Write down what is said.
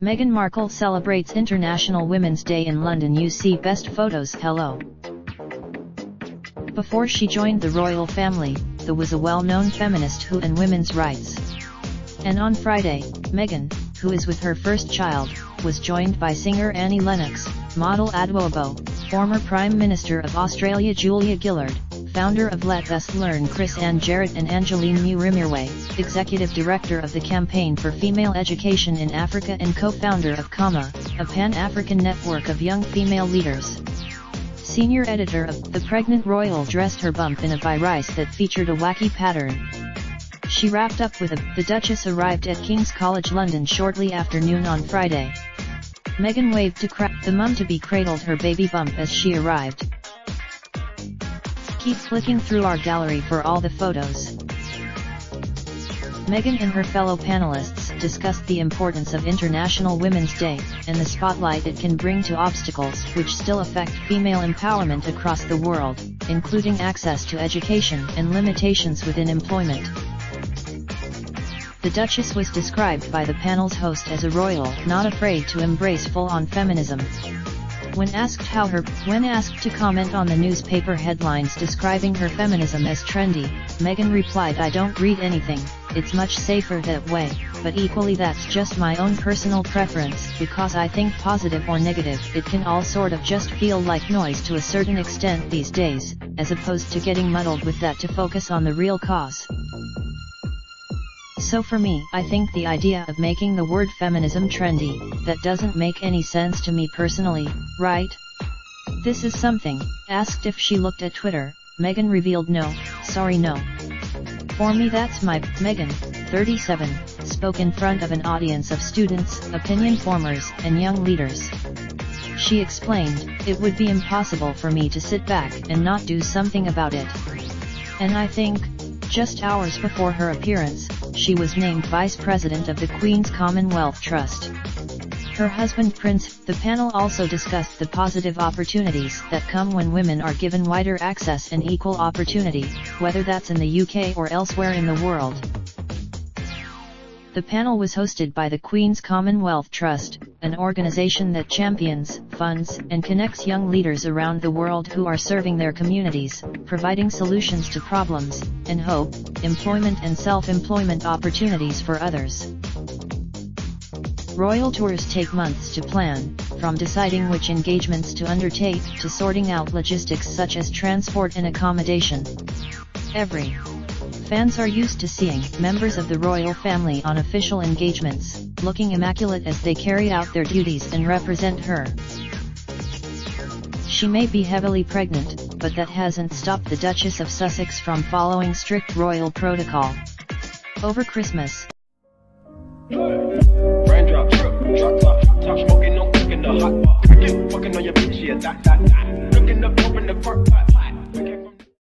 Meghan Markle celebrates International Women's Day in London. You see best photos. Hello. Before she joined the royal family, there was a well-known feminist who and women's rights. And on Friday, Meghan, who is with her first child, was joined by singer Annie Lennox, model Adwobo, former Prime Minister of Australia Julia Gillard, founder of Let Us Learn Chris Ann Jarrett, and Angeline Murimirwe, Executive Director of the Campaign for Female Education in Africa and co-founder of CAMA, a Pan-African network of young female leaders. Senior editor of The Pregnant Royal dressed her bump in a virus that featured a wacky pattern. She wrapped up with The Duchess arrived at King's College London shortly after noon on Friday. Meghan waved to the mum-to-be cradled her baby bump as she arrived. Keep flicking through our gallery for all the photos. Meghan and her fellow panelists discussed the importance of International Women's Day, and the spotlight it can bring to obstacles which still affect female empowerment across the world, including access to education and limitations within employment. The Duchess was described by the panel's host as a royal not afraid to embrace full-on feminism. When asked to comment on the newspaper headlines describing her feminism as trendy, Meghan replied, "I don't read anything, it's much safer that way, but equally that's just my own personal preference, because I think positive or negative, it can all sort of just feel like noise to a certain extent these days, as opposed to getting muddled with that to focus on the real cause. So for me, I think the idea of making the word feminism trendy, that doesn't make any sense to me personally, right? This is something." Asked if she looked at Twitter, Meghan revealed no. For me that's my. Meghan, 37, spoke in front of an audience of students, opinion formers, and young leaders. She explained, "It would be impossible for me to sit back and not do something about it. And I think, just hours before her appearance, she was named Vice President of the Queen's Commonwealth Trust. Her husband Prince." The panel also discussed the positive opportunities that come when women are given wider access and equal opportunity, whether that's in the UK or elsewhere in the world. The panel was hosted by the Queen's Commonwealth Trust, an organization that champions, funds, and connects young leaders around the world who are serving their communities, providing solutions to problems, and hope, employment and self-employment opportunities for others. Royal tours take months to plan, from deciding which engagements to undertake to sorting out logistics such as transport and accommodation. Fans are used to seeing members of the royal family on official engagements, looking immaculate as they carry out their duties and represent her. She may be heavily pregnant, but that hasn't stopped the Duchess of Sussex from following strict royal protocol. Over Christmas, Raindrop, drop top, smoking, no cooking the hot pot. Fucking on your bitch, yeah, that. Looking up, open the park pot.